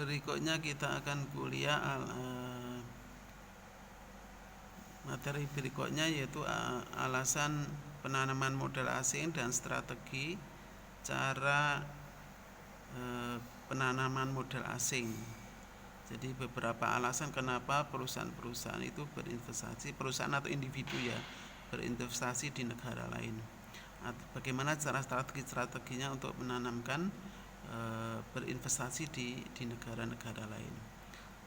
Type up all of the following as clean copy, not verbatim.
Berikutnya kita akan kuliah materi berikutnya, yaitu alasan penanaman modal asing dan strategi cara penanaman modal asing. Jadi beberapa alasan kenapa perusahaan-perusahaan itu berinvestasi, perusahaan atau individu ya, berinvestasi di negara lain. Bagaimana cara strateginya untuk menanamkan berinvestasi di negara-negara lain.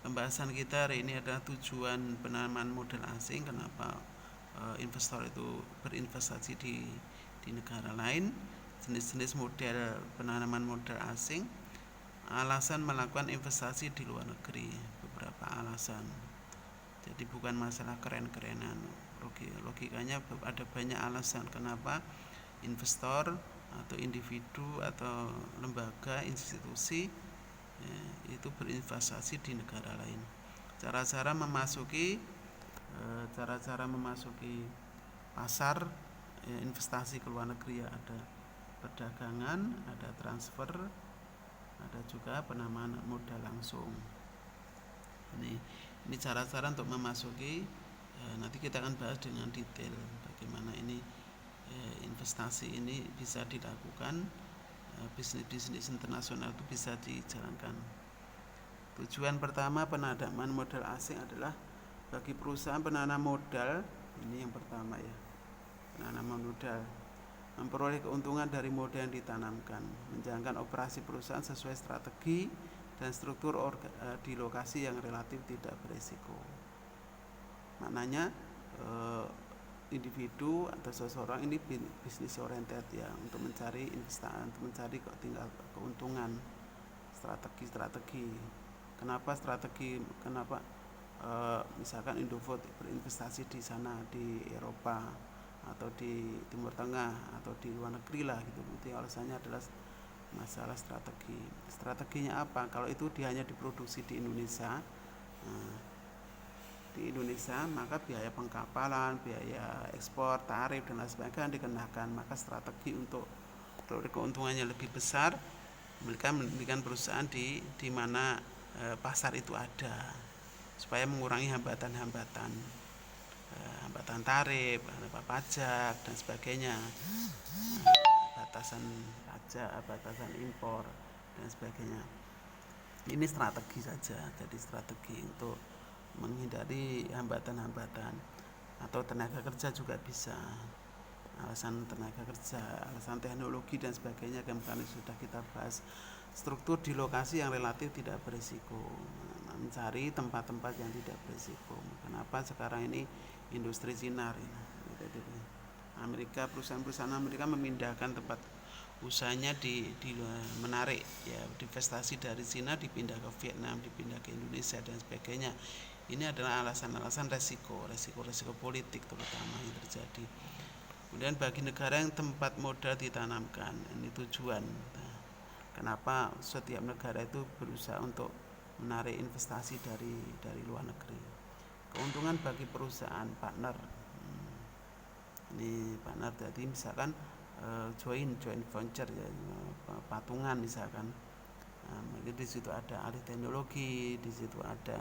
Pembahasan kita hari ini adalah tujuan penanaman modal asing, kenapa investor itu berinvestasi di negara lain, jenis-jenis model penanaman modal asing, alasan melakukan investasi di luar negeri, beberapa alasan. Jadi bukan masalah keren-kerenan, logikanya ada banyak alasan kenapa investor atau individu atau lembaga institusi itu berinvestasi di negara lain. Cara-cara memasuki pasar investasi ke luar negeri ya, ada perdagangan, ada transfer, ada juga penanaman modal langsung. Ini cara-cara untuk memasuki. Nanti kita akan bahas dengan detail bagaimana ini investasi ini bisa dilakukan, bisnis internasional itu bisa dijalankan. Tujuan pertama penanaman modal asing adalah bagi perusahaan penanam modal, ini yang pertama ya, penanaman modal, memperoleh keuntungan dari modal yang ditanamkan, menjalankan operasi perusahaan sesuai strategi dan struktur di lokasi yang relatif tidak berisiko. Maknanya individu atau seseorang ini bisnis oriented ya, untuk mencari investasi, untuk mencari keuntungan, strategi. Kenapa strategi? Kenapa misalkan Indofood berinvestasi di sana, di Eropa atau di Timur Tengah atau di luar negeri lah gitu. Nanti alasannya adalah masalah strategi. Strateginya apa? Kalau itu dia hanya diproduksi di Indonesia, maka biaya pengkapalan, biaya ekspor, tarif dan lain sebagainya dikenakan. Maka strategi untuk keuntungannya lebih besar, memberikan perusahaan di mana pasar itu ada, supaya mengurangi hambatan tarif, pajak dan sebagainya, batasan pajak, batasan impor dan sebagainya. Ini strategi saja, jadi strategi untuk menghindari hambatan-hambatan. Atau tenaga kerja juga bisa, alasan tenaga kerja, alasan teknologi dan sebagainya, kemarin sudah kita bahas. Struktur di lokasi yang relatif tidak berisiko, mencari tempat-tempat yang tidak berisiko. Kenapa sekarang ini industri sinar ini, Amerika, perusahaan-perusahaan Amerika memindahkan tempat usahanya di menarik ya, investasi dari Cina dipindah ke Vietnam, dipindah ke Indonesia dan sebagainya. Ini adalah alasan-alasan resiko politik terutama yang terjadi. Kemudian bagi negara yang tempat modal ditanamkan, ini tujuan. Kenapa setiap negara itu berusaha untuk menarik investasi dari luar negeri. Keuntungan bagi perusahaan partner. Ini partner, jadi misalkan joint venture ya, patungan misalkan. Mungkin di situ ada ahli teknologi, di situ ada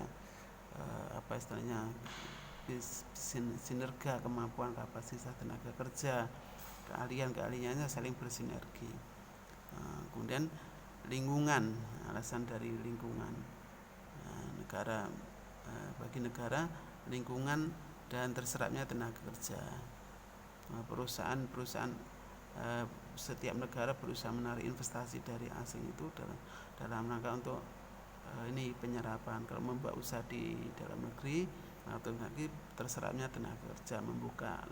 sinerga, kemampuan, kapasitas tenaga kerja, keahliannya saling bersinergi. Kemudian lingkungan, alasan dari lingkungan, bagi negara lingkungan dan terserapnya tenaga kerja. Perusahaan setiap negara berusaha menarik investasi dari asing itu dalam rangka untuk ini penyerapan. Kalau membuat usaha di dalam negeri atau lagi terserapnya tenaga kerja, membuka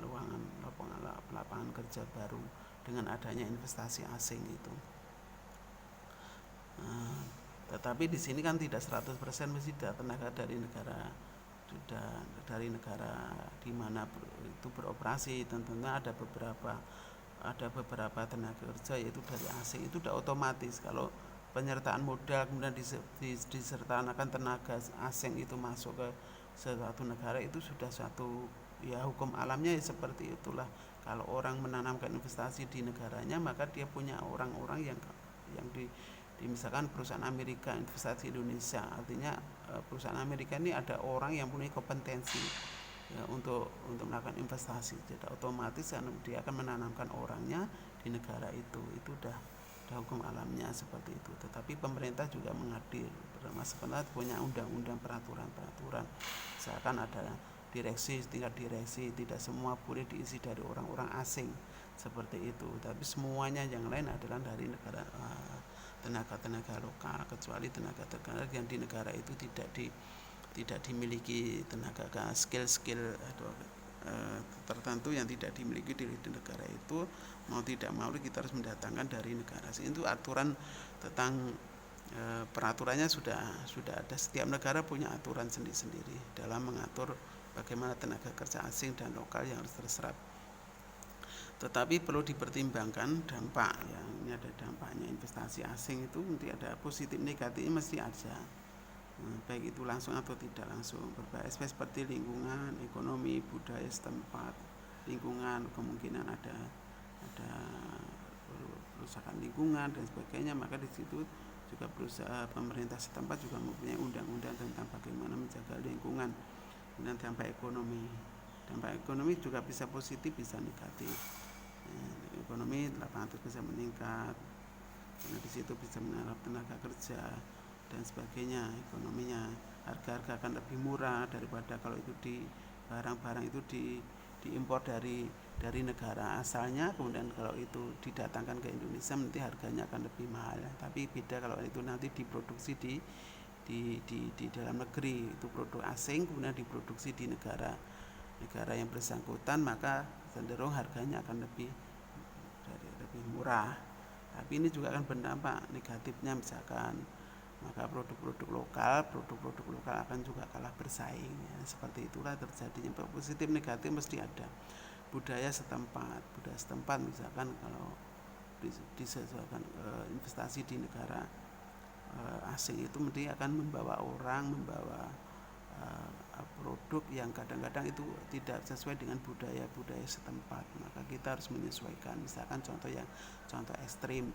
lapangan kerja baru dengan adanya investasi asing itu. Tetapi di sini kan tidak 100% mesti tenaga dari negara di mana itu beroperasi. Tentunya ada beberapa tenaga kerja yaitu dari asing, itu sudah otomatis. Kalau penyertaan modal kemudian disertakan tenaga asing itu masuk ke suatu negara, itu sudah suatu ya, hukum alamnya ya seperti itulah. Kalau orang menanamkan investasi di negaranya, maka dia punya orang-orang yang misalkan perusahaan Amerika investasi Indonesia, artinya perusahaan Amerika ini ada orang yang punya kompetensi ya, untuk melakukan investasi. Jadi otomatis dia akan menanamkan orangnya di negara itu udah hukum alamnya seperti itu. Tetapi pemerintah juga mengadil, sebenarnya punya undang-undang, peraturan. Misalkan ada tingkat direksi, tidak semua boleh diisi dari orang-orang asing seperti itu. Tapi semuanya yang lain adalah dari negara tenaga lokal, kecuali tenaga yang di negara itu tidak dimiliki tenaga skill atau tertentu yang tidak dimiliki di negara itu, mau tidak mau kita harus mendatangkan dari negara asing. Itu aturan tentang peraturannya sudah ada. Setiap negara punya aturan sendiri-sendiri dalam mengatur bagaimana tenaga kerja asing dan lokal yang harus terserap. Tetapi perlu dipertimbangkan dampak ya. Ini ada dampaknya, investasi asing itu nanti ada positif negatifnya mesti ada. Baik itu langsung atau tidak langsung, berbagai aspek seperti lingkungan, ekonomi, budaya setempat, lingkungan, kemungkinan ada kerusakan lingkungan dan sebagainya. Maka di situ juga pemerintah setempat juga mempunyai undang-undang tentang bagaimana menjaga lingkungan. Dan dampak ekonomi juga bisa positif bisa negatif. Ekonomi lapangan kerja bisa meningkat, karena di situ bisa menyerap tenaga kerja dan sebagainya. Ekonominya, harga akan lebih murah daripada kalau itu barang-barang itu diimpor dari negara asalnya, kemudian kalau itu didatangkan ke Indonesia nanti harganya akan lebih mahal. Tapi beda kalau itu nanti diproduksi di dalam negeri, itu produk asing kemudian diproduksi di negara yang bersangkutan, maka cenderung harganya akan lebih murah. Tapi ini juga akan berdampak negatifnya, misalkan maka produk-produk lokal akan juga kalah bersaing ya. Seperti itulah terjadinya. Positif negatif mesti ada. Budaya setempat misalkan kalau disesuaikan investasi di negara asing itu mesti akan membawa produk yang kadang-kadang itu tidak sesuai dengan budaya setempat. Maka kita harus menyesuaikan. Misalkan contoh ekstrim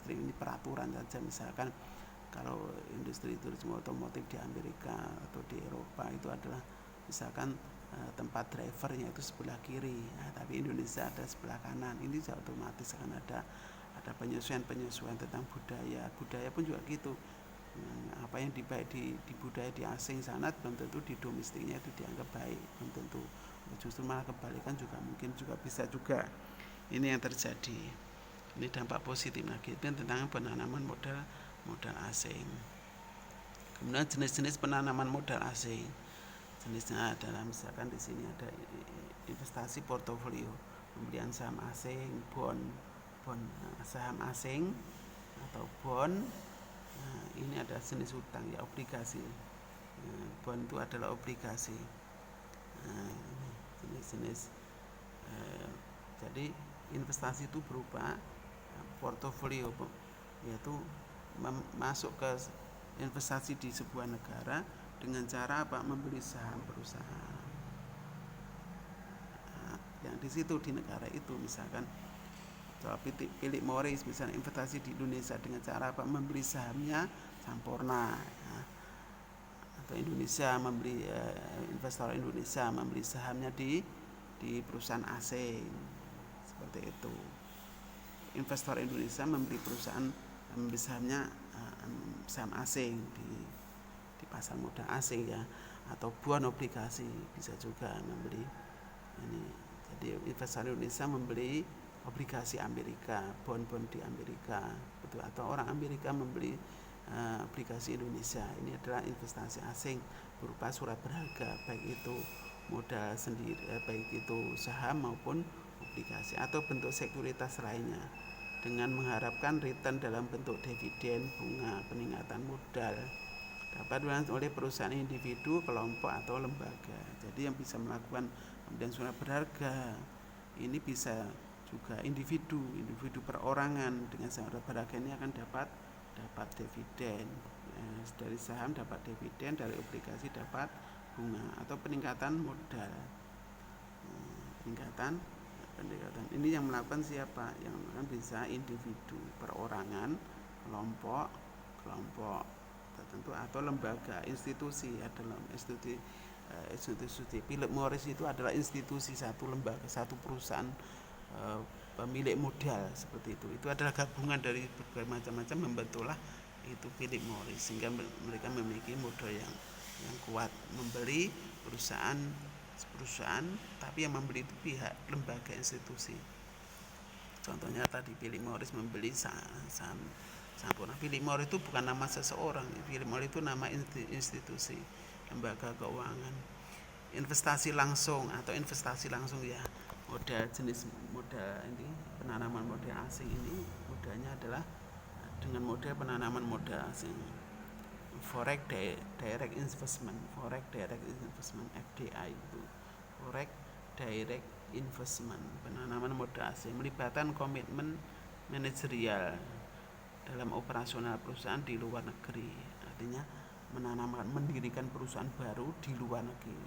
ini peraturan saja. Misalkan kalau industri turisme otomotif di Amerika atau di Eropa itu adalah misalkan tempat drivernya itu sebelah kiri, tapi Indonesia ada sebelah kanan. Ini otomatis akan ada penyesuaian tentang budaya pun juga gitu. Apa yang baik di budaya di asing sana belum tentu di domestiknya itu dianggap baik, belum tentu. Justru malah kebalikan juga mungkin juga bisa juga. Ini yang terjadi. Ini dampak positif negatif tentang penanaman modal asing. Kemudian jenis-jenis penanaman modal asing. Jenisnya adalah misalkan di sini ada investasi portofolio, pembelian saham asing, bond saham asing atau bond. Nah, ini ada jenis hutang ya, obligasi. Bond itu adalah obligasi. Nah, ini jenis. Jadi investasi itu berupa portofolio, yaitu masuk ke investasi di sebuah negara dengan cara apa? Membeli saham perusahaan. Nah, yang di situ di negara itu misalkan Philip Morris misalnya investasi di Indonesia dengan cara apa? Membeli sahamnya Sampurna. Ya. Atau Indonesia investor Indonesia membeli sahamnya di perusahaan asing. Seperti itu. Investor Indonesia membeli sahamnya saham asing di pasar modal asing ya, atau bond obligasi bisa juga membeli ini. Jadi investor Indonesia membeli obligasi Amerika, bond di Amerika, betul, atau orang Amerika membeli obligasi Indonesia. Ini adalah investasi asing berupa surat berharga, baik itu modal sendiri, baik itu saham maupun obligasi atau bentuk sekuritas lainnya, dengan mengharapkan return dalam bentuk dividen, bunga, peningkatan modal dapat dilakukan oleh perusahaan individu, kelompok atau lembaga. Jadi yang bisa melakukan pembelian surat berharga ini bisa juga individu perorangan. Dengan surat berharga ini akan dapat dividen dari saham, dapat dividen dari obligasi, dapat bunga atau peningkatan modal. Peningkatan ini yang melakukan siapa? Yang melakukan bisa individu, perorangan, kelompok kelompok tertentu atau lembaga institusi adalah institusi. Philip Morris itu adalah institusi, satu lembaga, satu perusahaan pemilik modal seperti itu adalah gabungan dari berbagai macam-macam membentuklah itu Philip Morris, sehingga mereka memiliki modal yang kuat membeli perusahaan tapi yang membeli itu pihak lembaga institusi. Contohnya tadi Philip Morris membeli saham Sampurna. Philip Morris itu bukan nama seseorang, Philip Morris itu nama institusi, lembaga keuangan. Investasi langsung ya, jenis modal ini, penanaman modal asing ini modalnya adalah dengan model penanaman modal asing, forex direct investment FDI itu, forex direct investment, penanaman modal asing, melibatkan komitmen manajerial dalam operasional perusahaan di luar negeri. Artinya mendirikan perusahaan baru di luar negeri,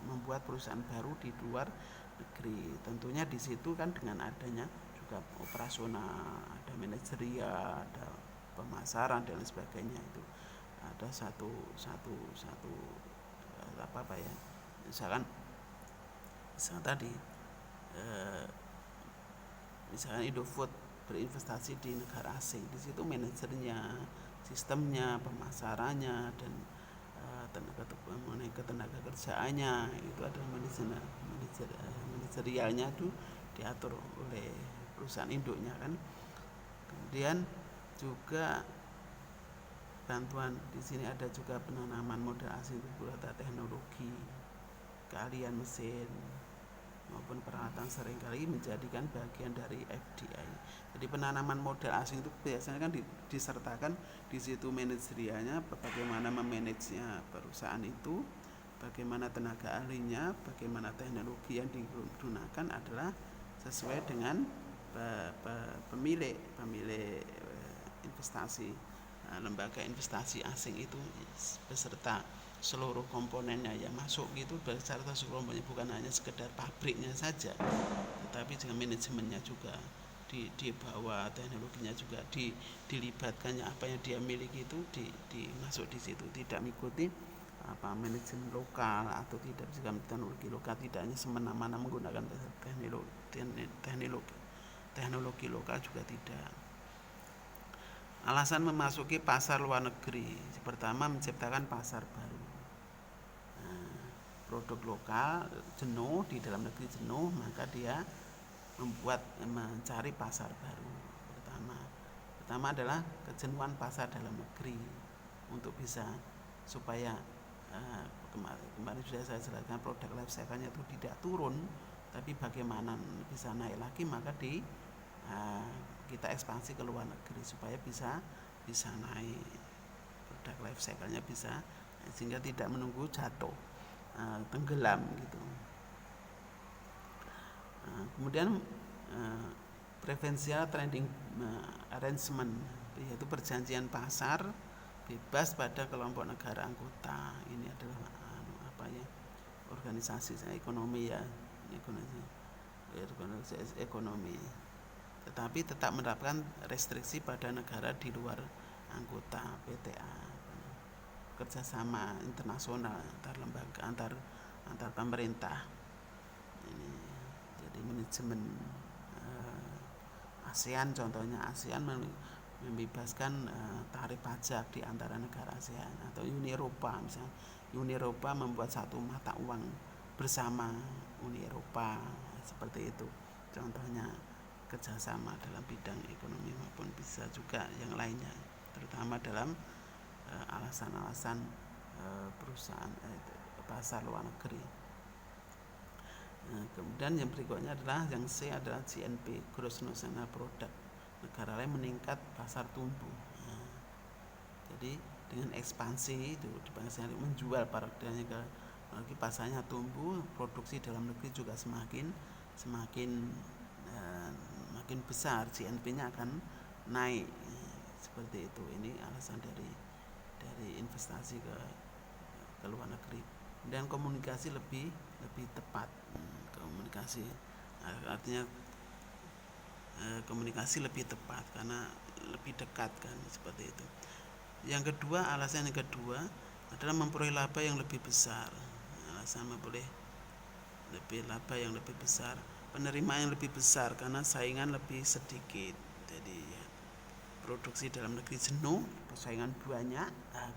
membuat perusahaan baru di luar negeri. Tentunya di situ kan dengan adanya juga operasional, ada manajerial, ada pemasaran dan sebagainya, itu ada satu apa ya, misalkan tadi misalkan Indofood berinvestasi di negara asing, di situ manajernya, sistemnya, pemasarannya, dan tenaga kerjaannya itu adalah manajerialnya itu diatur oleh perusahaan induknya kan. Kemudian juga bantuan di sini ada juga penanaman modal asing berupa teknologi, keahlian mesin maupun peralatan seringkali menjadikan bagian dari FDI. Jadi penanaman modal asing itu biasanya kan disertakan di situ manajerialnya, bagaimana memanagenya perusahaan itu, bagaimana tenaga ahlinya, bagaimana teknologi yang digunakan adalah sesuai dengan pemilik investasi, lembaga investasi asing itu beserta seluruh komponennya yang masuk gitu, beserta seluruh komponennya, bukan hanya sekedar pabriknya saja, tetapi juga manajemennya juga di bawah, teknologinya juga dilibatkannya, apa yang dia miliki itu masuk di situ, tidak mengikuti manajemen lokal atau tidak juga teknologi lokal, tidak hanya semena-mena menggunakan teknologi lokal juga tidak. Alasan memasuki pasar luar negeri, pertama menciptakan pasar baru. Produk lokal jenuh, di dalam negeri jenuh, maka dia mencari pasar baru. Pertama adalah kejenuhan pasar dalam negeri, untuk bisa supaya kemarin sudah saya jelaskan, produk life cycle-nya itu tidak turun, tapi bagaimana bisa naik lagi, maka kita ekspansi ke luar negeri supaya bisa naik, produk life cycle-nya bisa, sehingga tidak menunggu jatuh, tenggelam gitu. Kemudian preferential trading arrangement, yaitu perjanjian pasar bebas pada kelompok negara anggota. Ini adalah organisasi ekonomi ya, ekonomi, tetapi tetap menerapkan restriksi pada negara di luar anggota PTA, kerjasama internasional antar lembaga, antar pemerintah. Ini jadi manajemen ASEAN, contohnya ASEAN membebaskan tarif pajak di antara negara ASEAN, atau Uni Eropa, misalnya Uni Eropa membuat satu mata uang bersama Uni Eropa, seperti itu contohnya, kerjasama dalam bidang ekonomi maupun bisa juga yang lainnya, terutama dalam alasan-alasan perusahaan pasar luar negeri. Kemudian yang berikutnya adalah yang C adalah GNP, Gross National Product, negara lain meningkat, pasar tumbuh. Jadi dengan ekspansi itu menjual barangnya ke lagi, pasarnya tumbuh, produksi dalam negeri juga semakin besar, GNP-nya akan naik, seperti itu. Ini alasan dari investasi ke luar negeri. Dan komunikasi lebih tepat, komunikasi artinya komunikasi lebih tepat karena lebih dekat kan, seperti itu. Alasan yang kedua adalah memperoleh laba yang lebih besar. Alasan memperoleh laba yang lebih besar, penerimaan yang lebih besar karena saingan lebih sedikit. Jadi ya, produksi dalam negeri jenuh, persaingan banyak,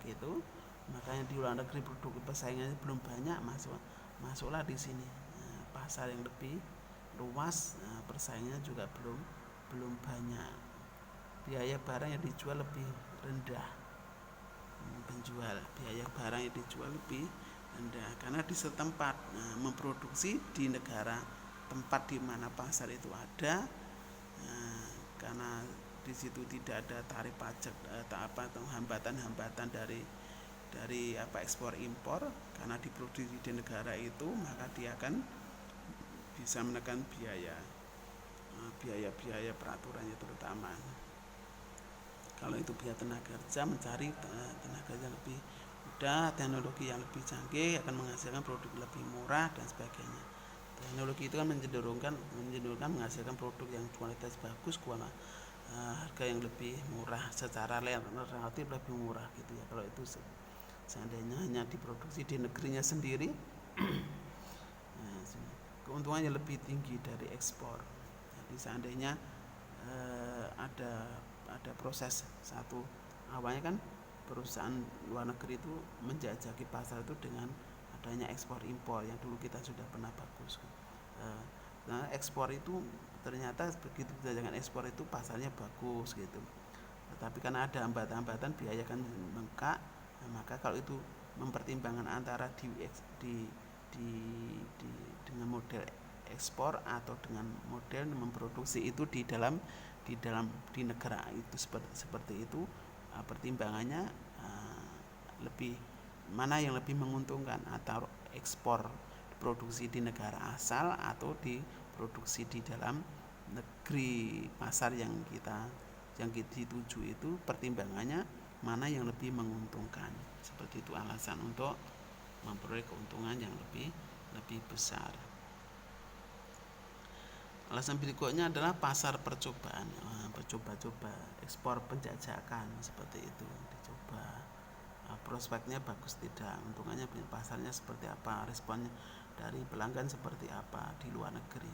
gitu. Makanya di luar negeri produk persaingannya belum banyak, masuklah di sini. Pasar yang lebih luas, persaingannya juga belum banyak. Biaya barang yang dijual lebih rendah. Biaya barang yang dijual lebih rendah karena di setempat memproduksi di negara tempat di mana pasar itu ada, karena di situ tidak ada tarif pajak atau hambatan-hambatan dari ekspor impor, karena diproduksi di negara itu, maka dia akan bisa menekan biaya peraturannya, terutama kalau itu biaya tenaga kerja, mencari tenaga kerja lebih mudah, teknologi yang lebih canggih akan menghasilkan produk lebih murah dan sebagainya. Teknologi itu kan mencenderungkan menghasilkan produk yang kualitas bagus, harga yang lebih murah, secara relatif lebih murah gitu ya. Kalau itu seandainya hanya diproduksi di negerinya sendiri, keuntungannya lebih tinggi dari ekspor. Jadi seandainya ada proses satu, awalnya kan perusahaan luar negeri itu menjajaki pasar itu dengan adanya ekspor impor yang dulu kita sudah pernah bagus. Nah, ekspor itu ternyata begitu dengan ekspor itu pasarnya bagus gitu. Tetapi karena ada hambatan-hambatan, biaya kan bengkak. Nah, maka kalau itu mempertimbangkan antara dengan model ekspor atau dengan model memproduksi itu di negara itu seperti itu, pertimbangannya lebih mana yang lebih menguntungkan, atau ekspor produksi di negara asal atau diproduksi di dalam negeri pasar yang dituju itu, pertimbangannya mana yang lebih menguntungkan. Seperti itu alasan untuk memperoleh keuntungan yang lebih besar. Alasan berikutnya adalah pasar percobaan, coba ekspor penjajakan, seperti itu, dicoba prospeknya bagus tidak, untungannya pasarnya seperti apa, responnya dari pelanggan seperti apa di luar negeri.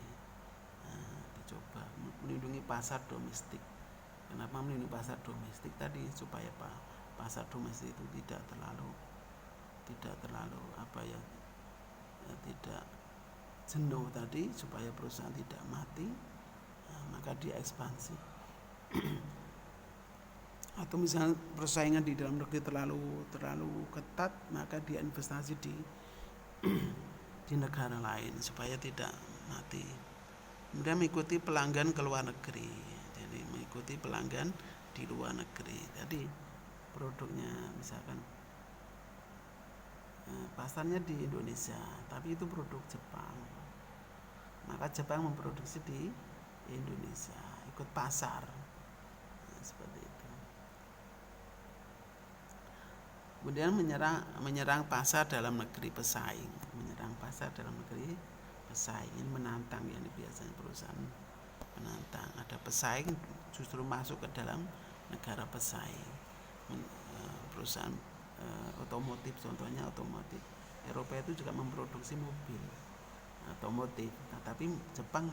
Dicoba melindungi pasar domestik. Kenapa melindungi pasar domestik tadi? Supaya pasar domestik itu tidak terlalu tidak jenuh tadi, supaya perusahaan tidak mati, maka dia ekspansi. Atau misalnya persaingan di dalam negeri terlalu ketat, maka dia investasi di negara lain supaya tidak mati. Kemudian mengikuti pelanggan ke luar negeri. Jadi mengikuti pelanggan di luar negeri. Jadi produknya misalkan pasarnya di Indonesia, tapi itu produk Jepang, maka Jepang memproduksi di Indonesia, ikut pasar, seperti itu. Kemudian menyerang pasar dalam negeri pesaing, ini menantang, yang biasanya perusahaan menantang. Ada pesaing justru masuk ke dalam negara pesaing. Perusahaan otomotif, contohnya otomotif Eropa itu juga memproduksi mobil otomotif, tapi Jepang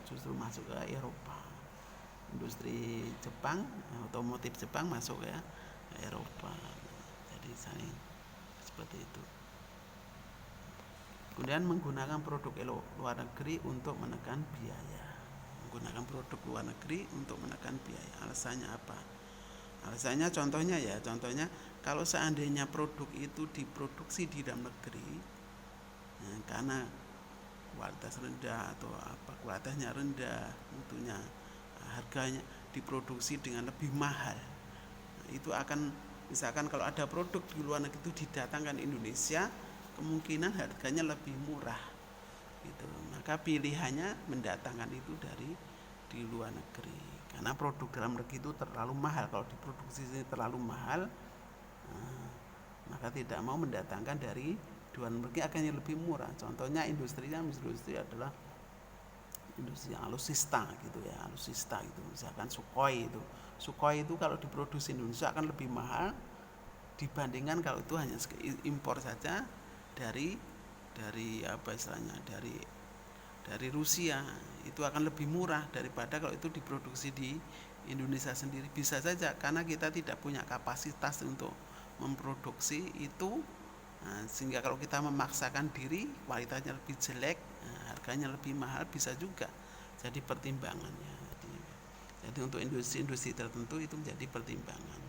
justru masuk ke Eropa. Industri Jepang, otomotif Jepang masuk ke Eropa. Jadi saling seperti itu. Kemudian menggunakan produk luar negeri untuk menekan biaya. Alasannya apa? Alasannya contohnya kalau seandainya produk itu diproduksi di dalam negeri, karena kualitas rendah atau kualitasnya rendah, tentunya harganya diproduksi dengan lebih mahal. Itu akan, misalkan kalau ada produk di luar negeri itu didatangkan Indonesia, kemungkinan harganya lebih murah gitu. Maka pilihannya mendatangkan itu di luar negeri, karena produk dalam negeri itu terlalu mahal. Kalau diproduksi terlalu mahal, maka tidak mau mendatangkan dari luar negeri, akhirnya lebih murah. Contohnya industri adalah industri alutsista gitu ya, misalkan Sukhoi itu kalau diproduksi Indonesia akan lebih mahal, dibandingkan kalau itu hanya impor saja dari apa istilahnya, dari Rusia. Itu akan lebih murah daripada kalau itu diproduksi di Indonesia sendiri. Bisa saja karena kita tidak punya kapasitas untuk memproduksi itu. Nah, sehingga kalau kita memaksakan diri, kualitasnya lebih jelek, harganya lebih mahal, bisa juga jadi pertimbangannya. Jadi untuk industri-industri tertentu itu menjadi pertimbangan.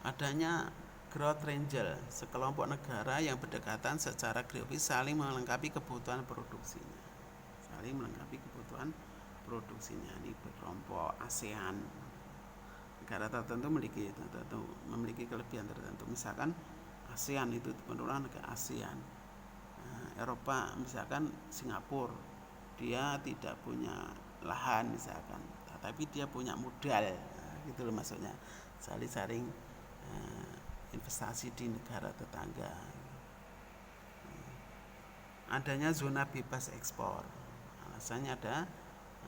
Adanya growth triangle, sekelompok negara yang berdekatan secara geografis saling melengkapi kebutuhan produksinya. Ini berkelompok ASEAN. Negara tertentu memiliki kelebihan tertentu. Misalkan ASEAN itu penurunan ke ASEAN. Eropa misalkan Singapura, dia tidak punya lahan misalkan, tapi dia punya modal, gitu loh maksudnya. Saling investasi di negara tetangga. Adanya zona bebas ekspor, alasannya ada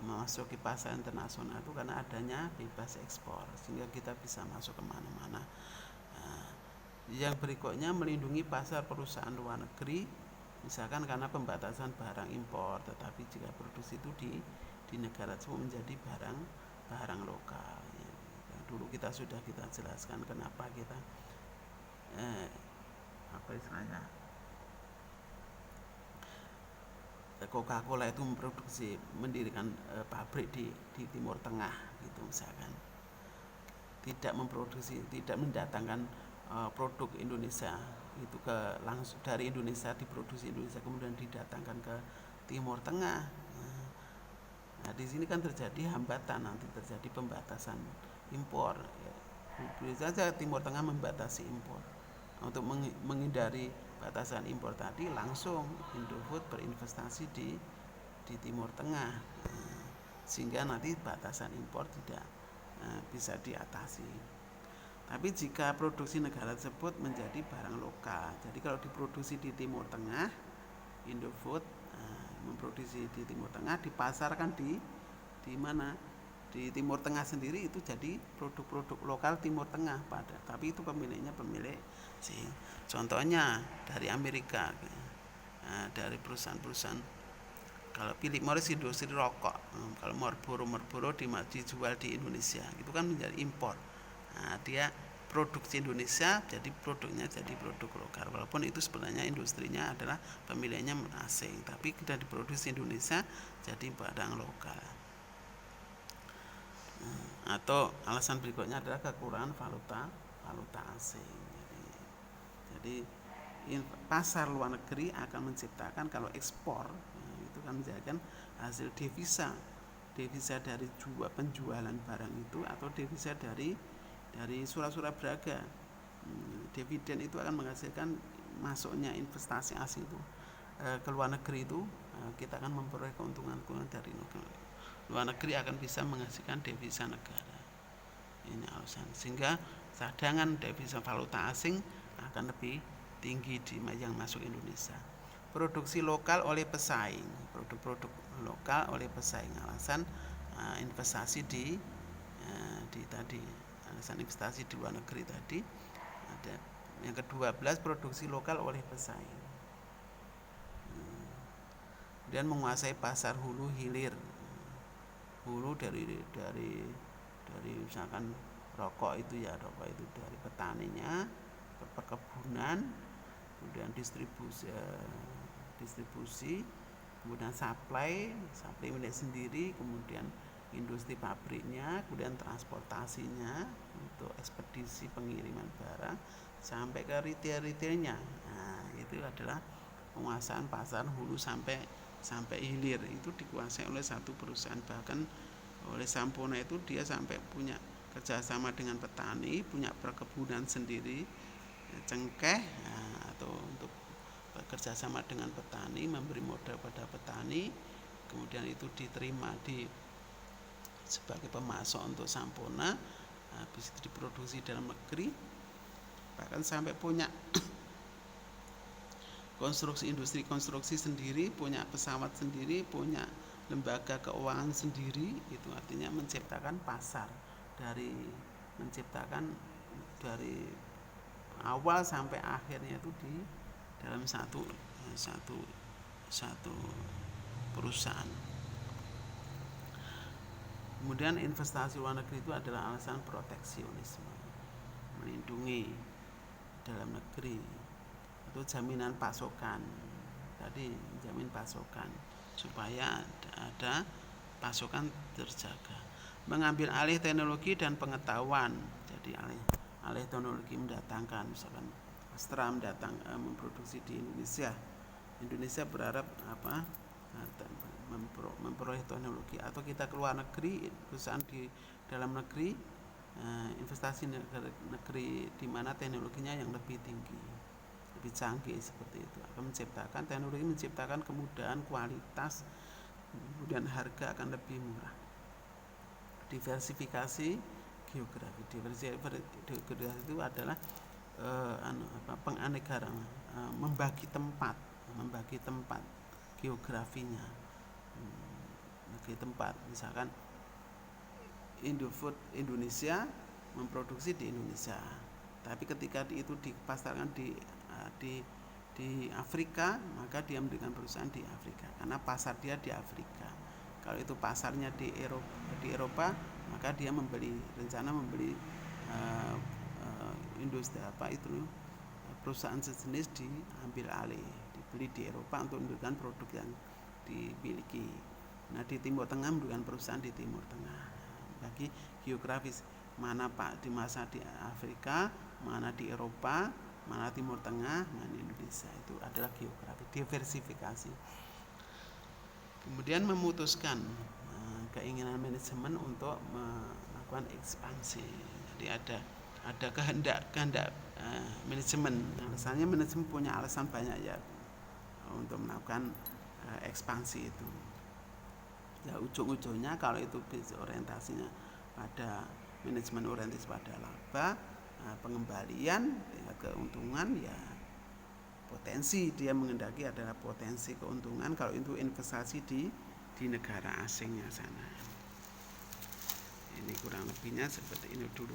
memasuki pasar internasional itu karena adanya bebas ekspor, sehingga kita bisa masuk kemana-mana. Yang berikutnya melindungi pasar perusahaan luar negeri, misalkan karena pembatasan barang impor, tetapi jika produksi itu di negara tersebut menjadi barang lokal. Dulu kita sudah jelaskan kenapa kita apa istilahnya, Coca-Cola itu mendirikan pabrik di Timur Tengah gitu misalkan. Tidak mendatangkan produk Indonesia itu langsung dari Indonesia, diproduksi Indonesia kemudian didatangkan ke Timur Tengah. Nah, di sini kan terjadi hambatan, nanti terjadi pembatasan impor. Bisa saja Timur Tengah membatasi impor. Untuk menghindari batasan impor tadi, langsung Indofood berinvestasi di Timur Tengah, sehingga nanti batasan impor tidak bisa diatasi. Tapi jika produksi negara tersebut menjadi barang lokal, jadi kalau diproduksi di Timur Tengah, Indofood memproduksi di Timur Tengah, dipasarkan di mana? Di Timur Tengah sendiri, itu jadi produk-produk lokal Timur Tengah tapi itu pemiliknya pemilik sih. Contohnya dari Amerika, dari perusahaan-perusahaan, kalau Philip Morris industri rokok, kalau Marlboro dijual di Indonesia, itu kan menjadi impor. Nah, dia produksi Indonesia, jadi produknya jadi produk lokal, walaupun itu sebenarnya industrinya adalah pemiliknya asing, tapi kita diproduksi Indonesia jadi barang lokal. Atau alasan berikutnya adalah kekurangan valuta asing. Jadi pasar luar negeri akan menciptakan, kalau ekspor itu kan menjadikan hasil devisa dari penjualan barang itu, atau devisa dari surat-surat berharga. Dividen itu akan menghasilkan masuknya investasi asing itu ke luar negeri itu, kita akan memperoleh keuntungan dari luar negeri, akan bisa menghasilkan devisa negara. Ini alasan, sehingga cadangan devisa valuta asing akan lebih tinggi yang masuk Indonesia. Produksi lokal oleh pesaing, produk-produk lokal oleh pesaing, alasan investasi di tadi, alasan investasi di luar negeri tadi. Ada yang ke-12, produksi lokal oleh pesaing. Kemudian menguasai pasar hulu hilir. Hulu dari misalkan rokok itu dari petaninya, perkebunan, kemudian distribusi, kemudian supply milik sendiri, kemudian industri pabriknya, kemudian transportasinya untuk ekspedisi pengiriman barang sampai ke retailnya. Nah, itu adalah penguasaan pasar hulu sampai hilir, itu dikuasai oleh satu perusahaan. Bahkan oleh Sampurna itu dia sampai punya kerjasama dengan petani, punya perkebunan sendiri, cengkeh, atau untuk bekerjasama dengan petani, memberi modal pada petani, kemudian itu diterima sebagai pemasok untuk Sampurna, habis itu diproduksi dalam negeri, bahkan sampai punya industri konstruksi sendiri, punya pesawat sendiri, punya lembaga keuangan sendiri. Itu artinya menciptakan pasar, dari menciptakan dari awal sampai akhirnya itu di dalam satu perusahaan. Kemudian investasi luar negeri itu adalah alasan proteksionisme, melindungi dalam negeri, itu jaminan pasokan. Tadi jamin pasokan supaya ada pasokan terjaga. Mengambil alih teknologi dan pengetahuan. Jadi alih teknologi mendatangkan, misalkan Astra memproduksi di Indonesia. Indonesia berharap memperoleh teknologi, atau kita keluar negeri, perusahaan di dalam negeri, investasi negeri di mana teknologinya yang lebih tinggi, lebih canggih, seperti itu akan menciptakan teknologi, menciptakan kemudahan, kualitas, kemudian harga akan lebih murah. Diversifikasi geografi. Diversifikasi itu adalah penganekaragaman, membagi tempat geografinya, bagi tempat. Misalkan Indofood Indonesia memproduksi di Indonesia, tapi ketika itu dipasarkan di Afrika, maka dia mendirikan perusahaan di Afrika karena pasar dia di Afrika. Kalau itu pasarnya di Eropa, maka dia rencana membeli industri perusahaan sejenis, diambil alih, dibeli di Eropa untuk mendirikan produk yang dimiliki. Nah, di Timur Tengah mendirikan perusahaan di Timur Tengah. Bagi geografis, mana di masa di Afrika, mana di Eropa, mana Timur Tengah, mana Indonesia, itu adalah geografi. Diversifikasi. Kemudian memutuskan keinginan manajemen untuk melakukan ekspansi. Jadi ada kehendak manajemen. Alasannya manajemen punya alasan banyak ya untuk melakukan ekspansi itu. Ya, ujung-ujungnya kalau itu orientasinya pada manajemen, orientasi pada laba, pengembalian, tingkat keuntungan, ya potensi dia mengendaki adalah potensi keuntungan kalau itu investasi di negara asingnya sana. Ini kurang lebihnya seperti ini dulu.